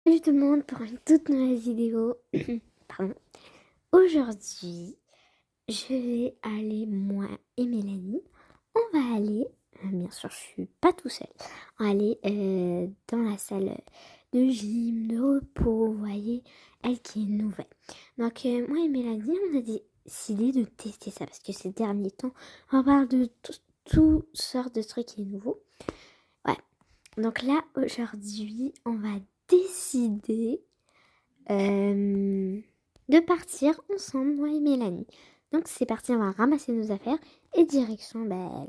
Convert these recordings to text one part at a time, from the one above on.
Salut tout le monde pour une toute nouvelle vidéo. Pardon. Aujourd'hui, je vais aller, moi et Mélanie, on va aller, bien sûr je suis pas tout seul, on va aller dans la salle de gym, de repos, vous voyez, elle qui est nouvelle. Donc moi et Mélanie, on a décidé de tester ça parce que ces derniers temps, on parle de toutes sortes de trucs qui est nouveau. Ouais, donc là, aujourd'hui, on va décider de partir ensemble, moi et Mélanie. Donc c'est parti, on va ramasser nos affaires et direction la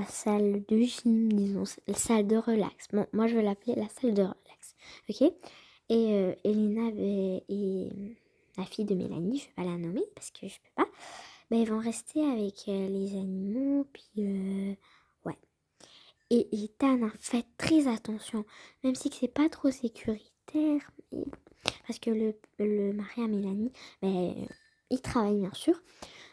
salle de gym, disons, la salle de relax. Bon, moi je vais l'appeler la salle de relax, ok. Et Elena et la fille de Mélanie, je vais pas la nommer parce que je peux pas, ben, ils vont rester avec les animaux, puis ouais. Et Ethan, faites très attention, même si c'est pas trop sécuritaire, mais bon, parce que le mari à Mélanie, ben, il travaille bien sûr.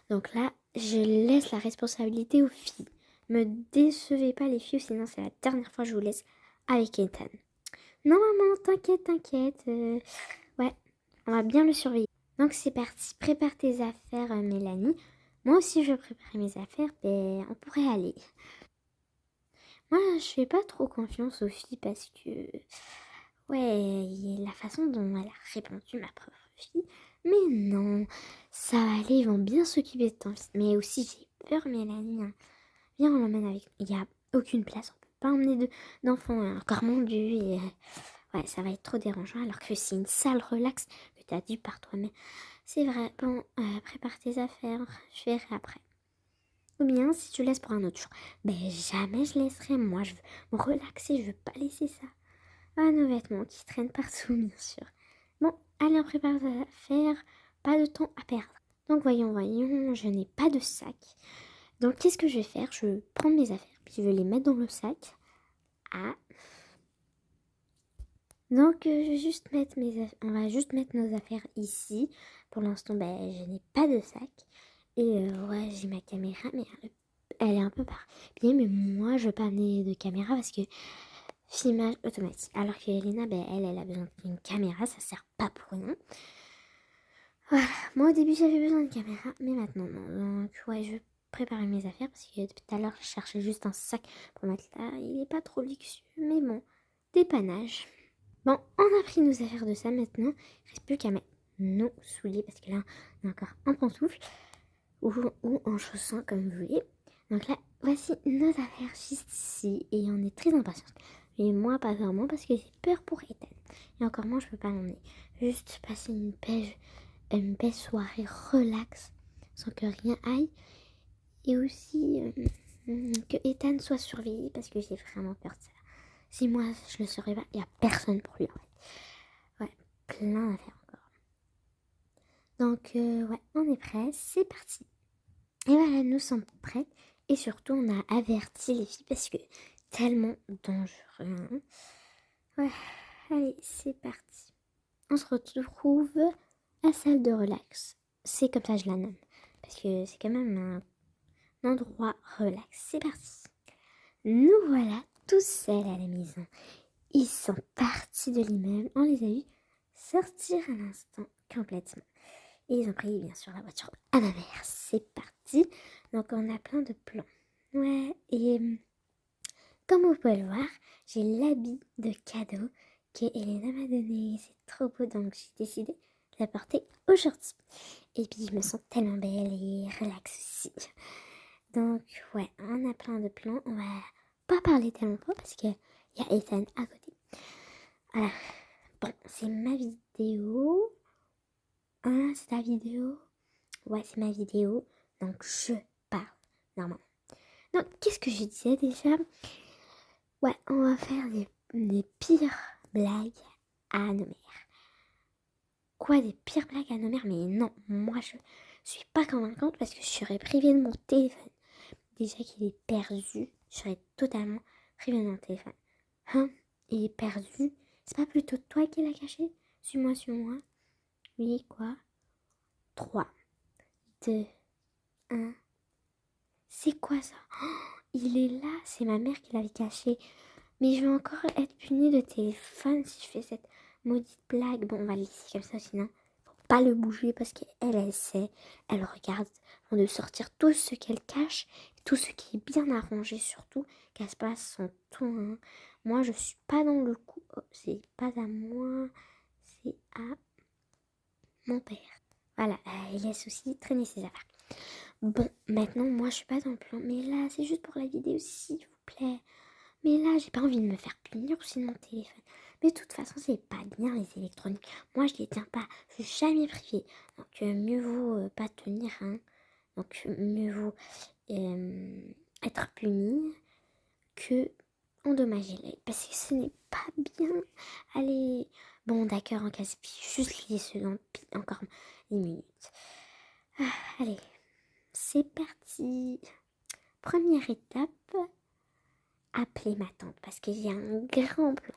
Donc là, je laisse la responsabilité aux filles. Me décevez pas les filles, sinon c'est la dernière fois que je vous laisse avec Ethan. Non maman, t'inquiète, t'inquiète. Ouais, on va bien le surveiller. Donc c'est parti, prépare tes affaires Mélanie. Moi aussi je vais préparer mes affaires, ben on pourrait aller. Moi, je fais pas trop confiance aux filles parce que, ouais, la façon dont elle a répondu, ma propre fille, mais non, ça va aller, ils vont bien s'occuper de ton fils. Mais aussi, j'ai peur, Mélanie, hein. Viens, on l'emmène avec. Il n'y a aucune place, on peut pas emmener d'enfants, hein, encore mon Dieu, et ouais, ça va être trop dérangeant alors que c'est une salle relax que tu as dû par toi-même. C'est vrai, bon, prépare tes affaires, je verrai après. Ou bien si tu laisses pour un autre jour. Ben jamais je laisserai. Moi, je veux me relaxer. Je veux pas laisser ça. Ah, nos vêtements qui traînent partout, bien sûr. Bon, allez, on prépare à faire. Pas de temps à perdre. Donc, voyons, je n'ai pas de sac. Donc, qu'est-ce que je vais faire? Je vais prendre mes affaires, puis je vais les mettre dans le sac. Ah. Donc, je vais juste mettre on va juste mettre nos affaires ici. Pour l'instant, ben, je n'ai pas de sac. Et ouais, j'ai ma caméra, mais elle est un peu par pied, mais moi, je veux pas amener de caméra parce que filmage automatique. Alors que Elena, ben, elle a besoin d'une caméra, ça sert pas pour rien. Voilà, moi au début j'avais besoin de caméra, mais maintenant non. Donc ouais, je vais préparer mes affaires parce que depuis tout à l'heure, je cherchais juste un sac pour mettre là. Il est pas trop luxueux, mais bon, dépannage. Bon, on a pris nos affaires de ça maintenant. Il reste plus qu'à mettre nos souliers parce que là, on est encore en pantoufle ou en chaussons comme vous voulez. Donc là, voici nos affaires juste ici et on est très impatiente. Mais moi, pas vraiment parce que j'ai peur pour Ethan. Et encore moins, je peux pas l'emmener. Juste passer une belle soirée relax sans que rien aille. Et aussi que Ethan soit surveillé parce que j'ai vraiment peur de ça. Si moi, je le saurais pas, il n'y a personne pour lui en fait. Ouais, plein d'affaires encore. Donc, ouais, on est prêts, c'est parti. Et voilà, nous sommes prêtes. Et surtout, on a averti les filles parce que tellement dangereux, hein. Ouais, allez, c'est parti. On se retrouve à la salle de relax. C'est comme ça que je la nomme. Parce que c'est quand même un endroit relax. C'est parti. Nous voilà tous seuls à la maison. Ils sont partis de l'immeuble. On les a vus sortir à l'instant complètement. Et ils ont pris bien sûr la voiture à ma mère. C'est parti. Donc on a plein de plans. Ouais, et comme vous pouvez le voir, j'ai l'habit de cadeau que Elena m'a donné. C'est trop beau, donc j'ai décidé de la porter aujourd'hui. Et puis je me sens tellement belle et relax aussi. Donc ouais, on a plein de plans. On va pas parler tellement fort parce qu'il y a Ethan à côté. Voilà. Bon, c'est ma vidéo. Ah, c'est ta vidéo? Ouais, c'est ma vidéo. Donc je parle normalement. Donc qu'est-ce que je disais déjà? Ouais, on va faire des pires blagues à nos mères. Quoi, des pires blagues à nos mères? Mais non, moi je suis pas convaincante parce que je serais privée de mon téléphone. Déjà qu'il est perdu, je serais totalement privée de mon téléphone. Hein? Il est perdu? C'est pas plutôt toi qui l'as caché? Suis-moi, suis-moi. Oui, quoi? 3, 2, 1. C'est quoi ça? Oh, il est là, c'est ma mère qui l'avait caché. Mais je vais encore être punie de téléphone si je fais cette maudite blague. Bon, on va le laisser comme ça, sinon, faut pas le bouger parce qu'elle, elle sait, elle regarde avant de sortir tout ce qu'elle cache, tout ce qui est bien arrangé surtout, qu'elle se passe son temps. Hein. Moi, je suis pas dans le coup. Oh, c'est pas à moi, c'est à mon père. Voilà, il laisse aussi traîner ses affaires. Bon, maintenant, moi, je suis pas dans le plan. Mais là, c'est juste pour la vidéo, s'il vous plaît. Mais là, j'ai pas envie de me faire punir aussi de mon téléphone. Mais de toute façon, c'est pas bien les électroniques. Moi, je les tiens pas. Je suis jamais privée. Donc, mieux vaut pas tenir. Hein. Donc, mieux vaut être puni que endommager l'œil. Parce que ce n'est pas bien. Allez. Bon, d'accord, en casse juste les secondes. Puis encore les minutes. Ah, allez. C'est parti. Première étape, appeler ma tante parce que j'ai un grand plan.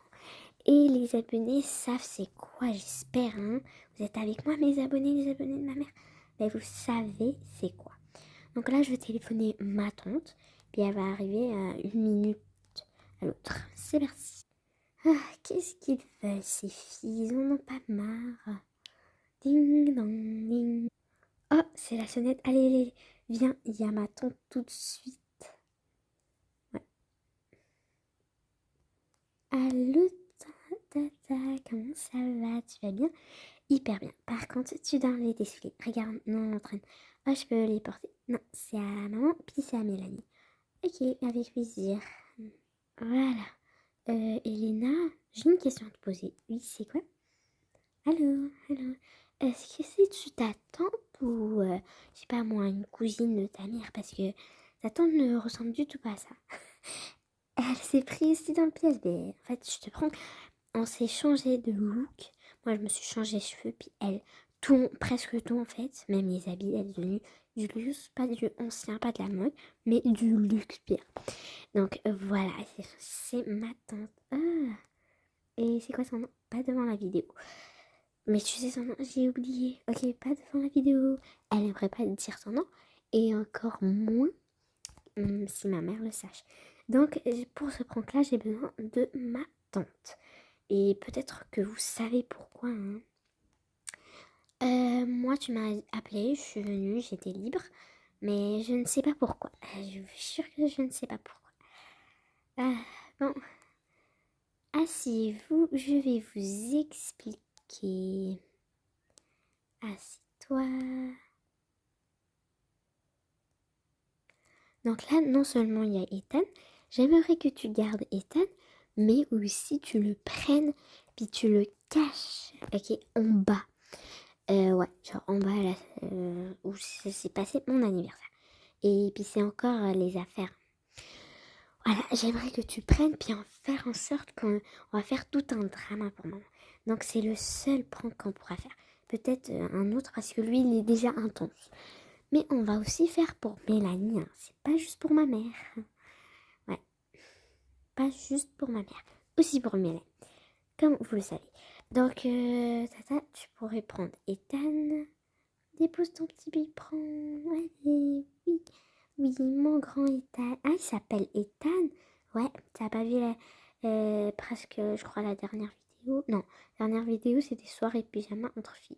Et les abonnés savent c'est quoi, j'espère. Hein. Vous êtes avec moi, mes abonnés, les abonnés de ma mère. Mais vous savez c'est quoi. Donc là, je vais téléphoner ma tante. Puis elle va arriver à 1 minute à l'autre. C'est parti. Ah, qu'est-ce qu'ils veulent ces filles? Ils en ont pas marre. Ding dong ding. Oh, c'est la sonnette. Allez, allez, viens, il y a ma tante tout de suite. Ouais. Allô, tata, comment ça va? Tu vas bien? Hyper bien. Par contre, tu dois enlever tes souliers. Regarde, non, on traîne. Oh, je peux les porter. Non, c'est à maman, puis c'est à Mélanie. Ok, avec plaisir. Voilà. Elena, j'ai une question à te poser. Oui, c'est quoi? Allô, allô. Est-ce que c'est ta tante ou, je sais pas moi, une cousine de ta mère? Parce que ta tante ne ressemble du tout pas à ça. Elle s'est prise ici dans le pièce. Mais en fait, je te prends. On s'est changé de look. Moi, je me suis changé les cheveux, puis elle, tout, presque tout en fait, même les habits, elle est devenue du luxe, pas du ancien, pas de la mode, mais du luxe pire. Donc voilà, c'est ma tante. Ah, et c'est quoi son nom? Pas devant la vidéo. Mais tu sais son nom, j'ai oublié. Ok, pas devant la vidéo. Elle aimerait pas dire son nom, et encore moins si ma mère le sache. Donc pour ce prank-là, j'ai besoin de ma tante. Et peut-être que vous savez pourquoi. Hein. Moi, tu m'as appelé, je suis venue, j'étais libre, mais je ne sais pas pourquoi. Je vous jure que je ne sais pas pourquoi. Bon, asseyez-vous, je vais vous expliquer. Assieds-toi. Donc là, non seulement il y a Ethan, j'aimerais que tu gardes Ethan, mais aussi tu le prennes, puis tu le caches, ok, en bas. Ouais, genre en bas, là, où s'est passé mon anniversaire. Et puis c'est encore les affaires. Voilà, j'aimerais que tu prennes, puis en faire en sorte qu'on va faire tout un drama pour maman. Donc c'est le seul prank qu'on pourra faire. Peut-être un autre, parce que lui, il est déjà intense. Mais on va aussi faire pour Mélanie, hein. C'est pas juste pour ma mère. Ouais, pas juste pour ma mère. Aussi pour Mélanie, comme vous le savez. Donc, tata, tu pourrais prendre Ethan. Dépose ton petit biberon. Allez, oui. Oui, mon grand Ethan. Ah, il s'appelle Ethan. Ouais, t'as pas vu presque, je crois, la dernière vidéo. Non, la dernière vidéo, c'était soirée pyjama entre filles.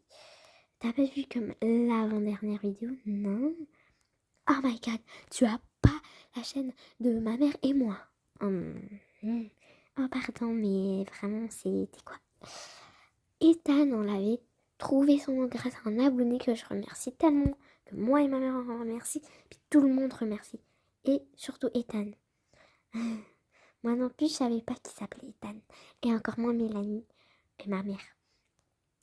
T'as pas vu comme l'avant-dernière vidéo? Non. Oh my god, tu as pas la chaîne de ma mère et moi. Oh, pardon, mais vraiment, c'était quoi? Ethan, on l'avait trouvé son nom grâce à un abonné que je remercie tellement, que moi et ma mère en remercie, puis tout le monde remercie. Et surtout Ethan. Moi non plus, je savais pas qu'il s'appelait Ethan. Et encore moins Mélanie et ma mère.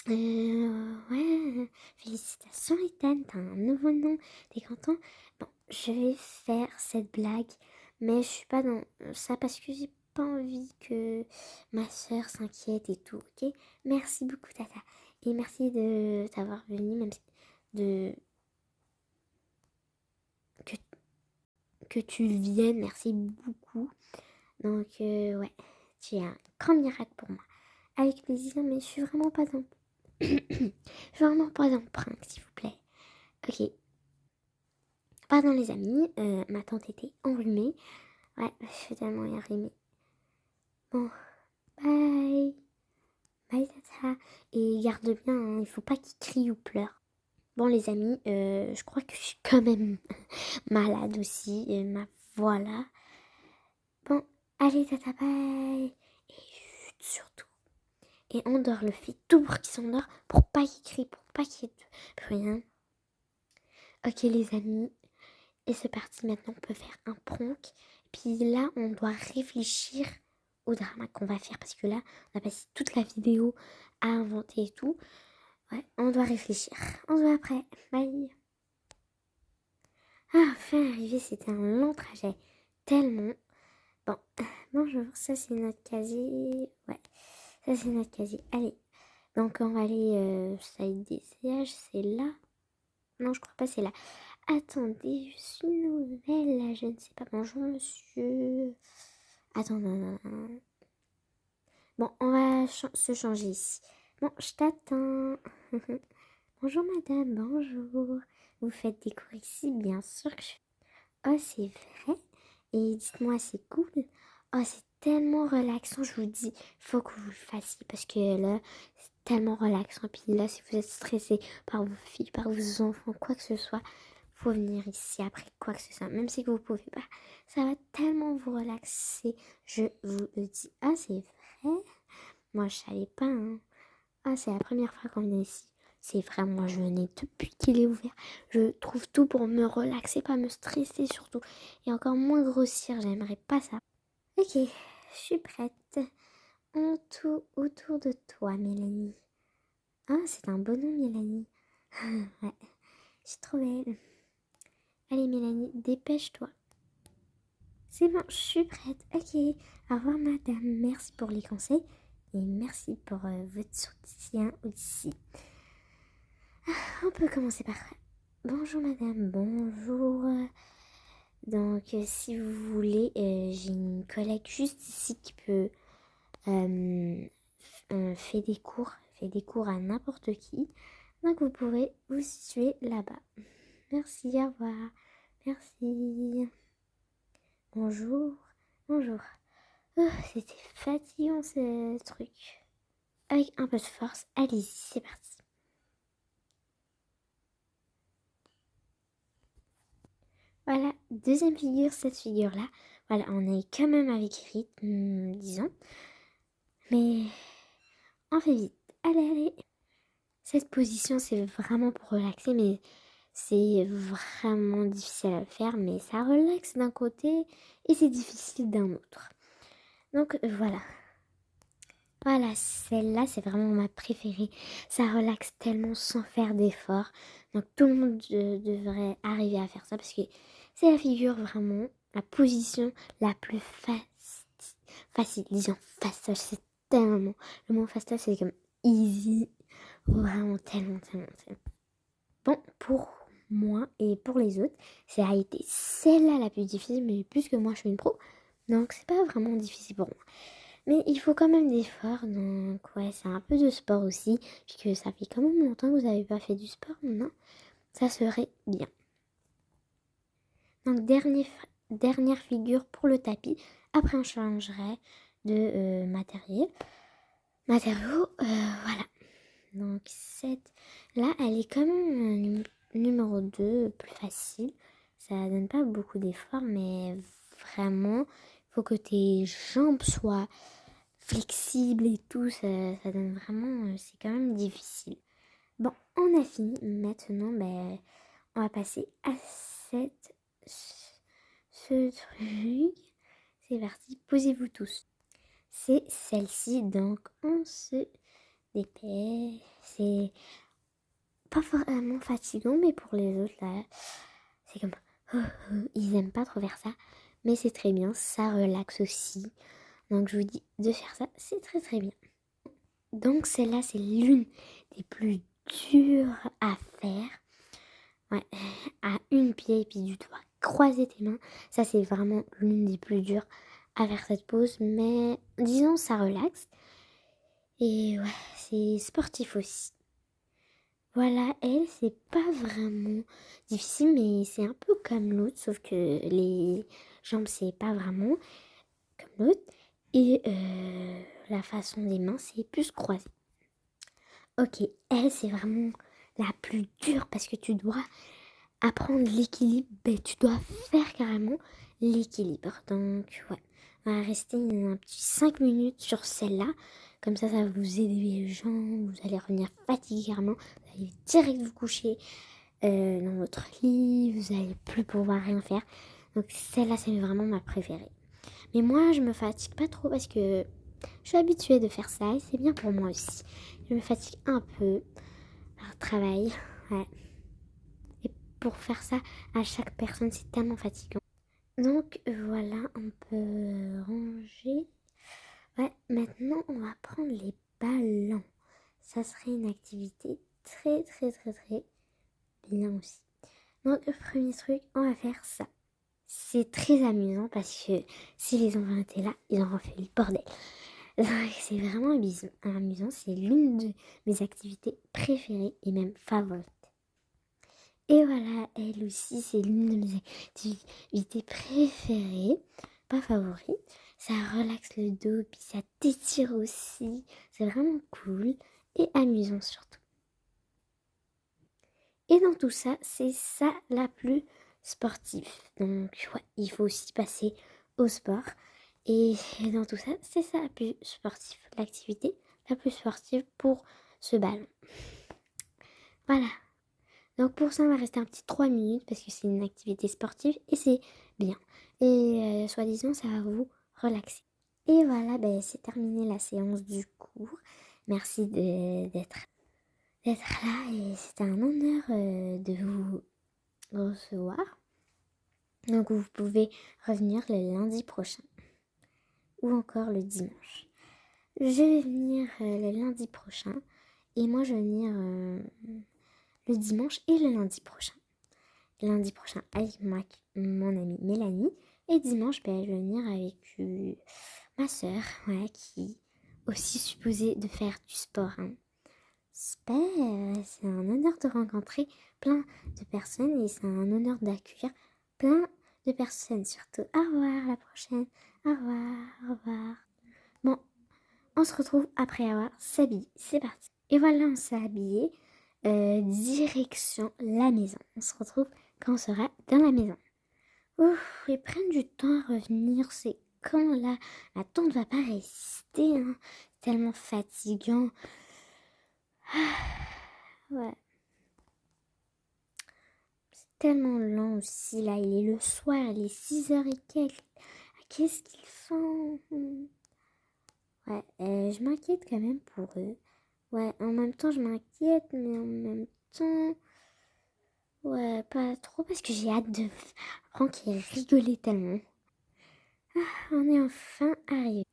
Ouais, félicitations Ethan, t'as un nouveau nom, t'es content? Bon, je vais faire cette blague, mais je suis pas dans ça parce que j'ai pas envie que ma soeur s'inquiète et tout, ok? Merci beaucoup Tata, et merci de t'avoir venu, même si de que, que tu viennes, merci beaucoup. Donc ouais, tu es un grand miracle pour moi. Avec plaisir, mais je suis vraiment pas dans je suis vraiment pas dans le prank, s'il vous plaît. Ok. Pardon les amis, ma tante était enrhumée. Ouais, je suis tellement enrhumée. Bon, bye. Bye tata. Et garde bien, hein, il faut pas qu'il crie ou pleure. Bon les amis, je crois que je suis quand même malade aussi. Voilà. Bon, allez tata bye. Et chut, surtout. Et on dort, le fait tout pour qu'il s'endort, pour pas qu'il crie, pour pas qu'il y ait plus rien. Ok les amis, et c'est parti maintenant, on peut faire un prank. Puis là, on doit réfléchir au drama qu'on va faire parce que là, on a passé toute la vidéo à inventer et tout. Ouais, on doit réfléchir. On se voit après. Bye. Ah, enfin arrivé, c'était un long trajet. Tellement. Bon, bonjour, ça c'est notre casier. Ouais, ça c'est notre casier. Allez, donc on va aller, ça y est, des CH, c'est là. Non, je crois pas, c'est là. Attendez, je suis nouvelle là, je ne sais pas. Bonjour monsieur. Attends, non, non, non. Bon, on va se changer ici. Bon, je t'attends. Bonjour madame, bonjour. Vous faites des cours ici, bien sûr que je... Oh, c'est vrai? Et dites-moi, c'est cool? Oh, c'est tellement relaxant, je vous dis. Faut que vous le fassiez parce que là, c'est tellement relaxant. Puis là, si vous êtes stressé par vos filles, par vos enfants, quoi que ce soit, faut venir ici après quoi que ce soit. Même si vous pouvez pas, ça va tellement vous relaxer. Je vous le dis. Ah, c'est vrai? Moi, je savais pas, hein. Ah, c'est la première fois qu'on vient ici. C'est vrai, moi je venais depuis qu'il est ouvert. Je trouve tout pour me relaxer, pas me stresser surtout. Et encore moins grossir, j'aimerais pas ça. Ok, je suis prête. On tourne autour de toi, Mélanie. Ah, c'est un beau nom, Mélanie. Ouais, c'est trop belle. Allez, Mélanie, dépêche-toi. C'est bon, je suis prête. Ok, au revoir, madame. Merci pour les conseils et merci pour votre soutien aussi. On peut commencer par... Bonjour madame, bonjour. Donc si vous voulez, j'ai une collègue juste ici qui peut fait des cours à n'importe qui. Donc vous pourrez vous situer là-bas. Merci, au revoir. Merci. Bonjour, bonjour. Oh, c'était fatigant ce truc. Avec un peu de force, allez-y, c'est parti. Voilà, deuxième figure, cette figure-là. Voilà, on est quand même avec rythme, disons. Mais on fait vite. Allez, allez. Cette position, c'est vraiment pour relaxer, mais c'est vraiment difficile à faire. Mais ça relaxe d'un côté et c'est difficile d'un autre. Donc voilà. Voilà, celle-là, c'est vraiment ma préférée. Ça relaxe tellement sans faire d'effort. Donc tout le monde devrait arriver à faire ça parce que c'est la figure vraiment, la position la plus facile. Disons fastoche, c'est tellement... Le mot fastoche, c'est comme easy. Vraiment tellement, tellement, tellement. Bon, pour moi et pour les autres, ça a été celle-là la plus difficile, mais puisque moi je suis une pro, donc c'est pas vraiment difficile pour moi. Mais il faut quand même des efforts, donc ouais, c'est un peu de sport aussi, puisque ça fait quand même longtemps que vous n'avez pas fait du sport, non? Ça serait bien. Donc dernière figure pour le tapis. Après on changerait de matériaux, voilà. Donc cette là, elle est quand même numéro 2, plus facile. Ça donne pas beaucoup d'efforts, mais vraiment, il faut que tes jambes soient flexible et tout, ça donne vraiment, c'est quand même difficile. Bon, on a fini. Maintenant, ben, on va passer à ce truc. C'est parti, posez-vous tous. C'est celle-ci, donc on se dépêche. C'est pas vraiment fatigant, mais pour les autres, là, c'est comme... Ils aiment pas trop faire ça, mais c'est très bien, ça relaxe aussi. Donc je vous dis de faire ça, c'est très très bien. Donc celle-là, c'est l'une des plus dures à faire. Ouais, à une pied et puis du doigt croiser tes mains. Ça, c'est vraiment l'une des plus dures à faire cette pose. Mais disons, ça relaxe. Et ouais, c'est sportif aussi. Voilà, elle, c'est pas vraiment difficile, mais c'est un peu comme l'autre, sauf que les jambes, c'est pas vraiment comme l'autre. Et la façon des mains, c'est plus croisé. Ok, elle, c'est vraiment la plus dure parce que tu dois apprendre l'équilibre. Ben, tu dois faire carrément l'équilibre. Donc, ouais, on va rester un petit 5 minutes sur celle-là. Comme ça va vous aider les jambes. Vous allez revenir fatigué carrément. Vous allez direct vous coucher dans votre lit. Vous allez plus pouvoir rien faire. Donc, celle-là, c'est vraiment ma préférée. Mais moi, je me fatigue pas trop parce que je suis habituée de faire ça et c'est bien pour moi aussi. Je me fatigue un peu par le travail. Ouais. Et pour faire ça à chaque personne, c'est tellement fatigant. Donc voilà, on peut ranger. Ouais, maintenant on va prendre les ballons. Ça serait une activité très très très très bien aussi. Donc le premier truc, on va faire ça. C'est très amusant parce que si les enfants étaient là, ils auraient fait le bordel. C'est vraiment amusant. C'est l'une de mes activités préférées et même favorites. Et voilà, elle aussi, c'est l'une de mes activités préférées, pas favorites. Ça relaxe le dos, puis ça t'étire aussi. C'est vraiment cool et amusant surtout. Et dans tout ça, c'est ça la plus sportive. Donc, ouais, il faut aussi passer au sport. Et dans tout ça, c'est ça la plus sportive. L'activité la plus sportive pour ce ballon. Voilà. Donc pour ça, on va rester un petit 3 minutes parce que c'est une activité sportive et c'est bien. Et soi-disant, ça va vous relaxer. Et voilà, ben, c'est terminé la séance du cours. Merci d'être là et c'était un honneur de vous recevoir. Donc vous pouvez revenir le lundi prochain ou encore le dimanche. Je vais venir le lundi prochain et moi je vais venir le dimanche et le lundi prochain. Lundi prochain avec mon amie Mélanie et dimanche ben, je vais venir avec ma soeur ouais, qui est aussi supposée de faire du sport. Hein. C'est un honneur de rencontrer plein de personnes et c'est un honneur d'accueillir plein de personnes surtout. Au revoir la prochaine. Au revoir, au revoir. Bon, on se retrouve après avoir s'habillé. C'est parti. Et voilà, on s'est habillé. Direction la maison. On se retrouve quand on sera dans la maison. Ouf, ils prennent du temps à revenir. C'est quand là, la tante va pas résister. Hein. Tellement fatigant. Ouais. C'est tellement lent aussi. Là, il est le soir, il est 6h et quelques. Qu'est-ce qu'ils font? Ouais, je m'inquiète quand même pour eux. Ouais, en même temps, je m'inquiète, mais en même temps... Ouais, pas trop parce que j'ai hâte de apprendre qu'il rigolait tellement. On est enfin arrivé.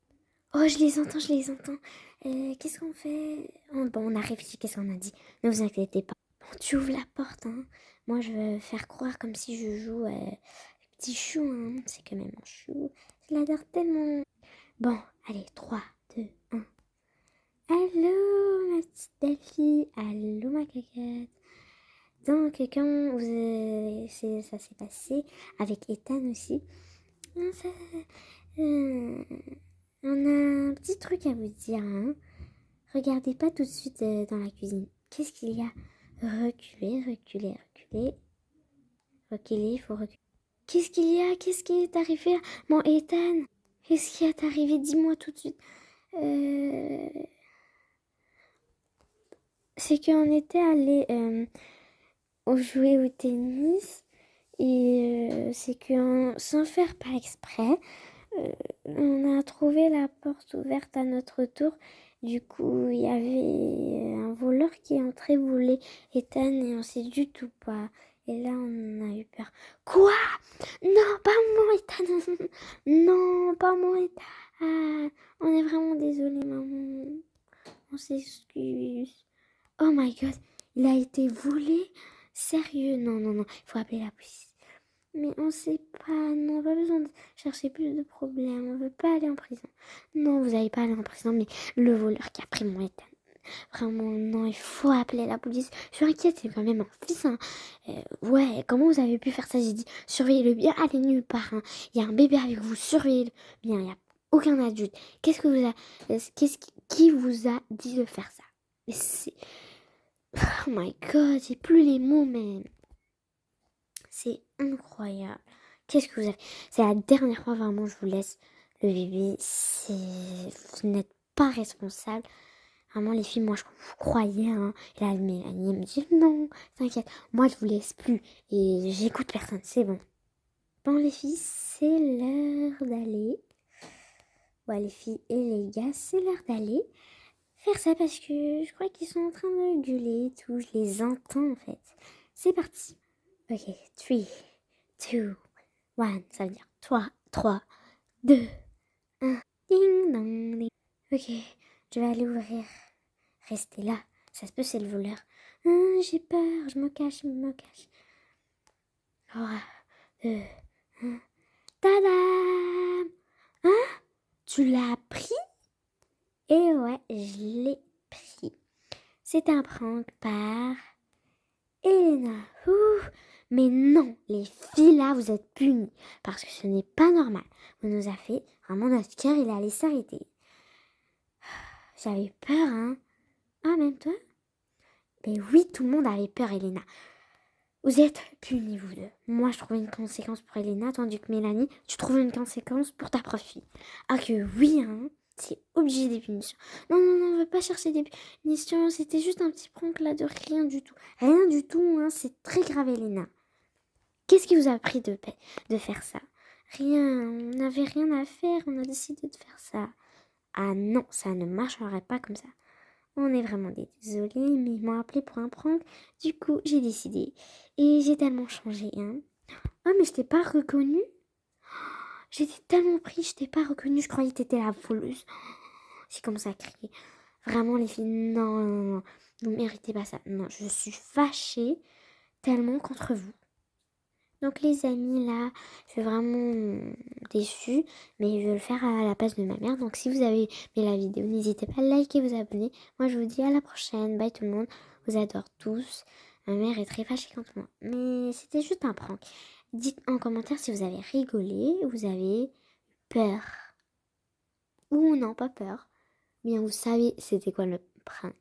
Oh, je les entends, je les entends. Qu'est-ce qu'on fait? Oh, bon, on a réfléchi, qu'est-ce qu'on a dit? Ne vous inquiétez pas. Bon, tu ouvres la porte, hein. Moi, je veux faire croire comme si je joue le petit chou, hein. C'est quand même un chou. Je l'adore tellement. Bon, allez, 3, 2, 1. Allô, ma petite Delphi. Allô, ma cocotte. Donc, quand ça s'est passé avec Ethan aussi, ça, euh, on a un petit truc à vous dire. Hein. Regardez pas tout de suite dans la cuisine. Qu'est-ce qu'il y a? Reculez, reculez, reculez. Reculez, il faut reculer. Qu'est-ce qu'il y a? Qu'est-ce qui est arrivé? Mon Ethan, qu'est-ce qui est arrivé? Dis-moi tout de suite. C'est qu'on était allé jouer au tennis et c'est que sans faire par exprès, on a trouvé la porte ouverte à notre tour. Du coup, il y avait un voleur qui est entré voler Ethan et on sait du tout pas. Et là, on a eu peur. Quoi? Non, pas mon Ethan. Non, pas mon Ethan. Ah, on est vraiment désolé, maman. On s'excuse. Oh my god, il a été volé? Sérieux? Non, non, non, il faut appeler la police. Mais on sait pas, non, pas besoin de chercher plus de problèmes, on veut pas aller en prison. Non, vous n'allez pas aller en prison, mais le voleur qui a pris mon Ethan. Vraiment, non, il faut appeler la police. Je suis inquiète, c'est quand même un fils. Hein. Ouais, comment vous avez pu faire ça? J'ai dit, surveillez-le bien, allez nulle part. Hein. Il y a un bébé avec vous, surveillez-le bien, il n'y a aucun adulte. Qu'est-ce que vous a... Qui vous a dit de faire ça? Mais c'est... Oh my god, j'ai plus les mots même. C'est incroyable. Qu'est-ce que vous avez... C'est la dernière fois vraiment je vous laisse le bébé. Vous n'êtes pas responsable. Vraiment les filles, moi je vous croyais. Hein. Et là Mélanie elle me dit non, t'inquiète. Moi je vous laisse plus. Et j'écoute personne, c'est bon. Bon les filles, c'est l'heure d'aller. Ouais les filles et les gars, c'est l'heure d'aller faire ça parce que je crois qu'ils sont en train de gueuler et tout. Je les entends en fait. C'est parti. Ok, 3, 2, 1. Ça veut dire 3, 2, 1. Ding dong ding. Ok, je vais aller ouvrir. Restez là. Ça se peut, c'est le voleur. J'ai peur. Je me cache, je me cache. 3, 2, 1. Tadam! Hein? Tu l'as pris? Et ouais, je l'ai pris. C'est un prank par Elena. Ouh. Mais non, les filles là, vous êtes punies. Parce que ce n'est pas normal. On nous a fait, vraiment notre cœur, il allait s'arrêter. J'avais peur, hein. Ah, même toi? Mais oui, tout le monde avait peur, Elena. Vous êtes punis, vous deux. Moi, je trouvais une conséquence pour Elena, tandis que Mélanie, tu trouves une conséquence pour ta propre fille. Ah que oui, hein. C'est obligé des punitions. Non, non, non, on ne veut pas chercher des punitions. C'était juste un petit prank là de rien du tout. Rien du tout, hein. C'est très grave, Elena. Qu'est-ce qui vous a pris de faire ça? Rien, on n'avait rien à faire, on a décidé de faire ça. Ah non, ça ne marcherait pas comme ça. On est vraiment désolé, mais ils m'ont appelé pour un prank. Du coup, j'ai décidé. Et j'ai tellement changé, hein. Oh, mais je t'ai pas reconnue. J'étais tellement pris, je t'ai pas reconnue. Je croyais que t'étais la voleuse. J'ai commencé à crier. Vraiment, les filles, non, non, non. Vous méritez pas ça. Non, je suis fâchée tellement contre vous. Donc les amis, là, je suis vraiment déçue, mais je vais le faire à la place de ma mère. Donc si vous avez aimé la vidéo, n'hésitez pas à liker et vous abonner. Moi, je vous dis à la prochaine. Bye tout le monde. Je vous adore tous. Ma mère est très fâchée contre moi. Mais c'était juste un prank. Dites en commentaire si vous avez rigolé, vous avez peur. Ou non, pas peur. Bien, vous savez c'était quoi le prank.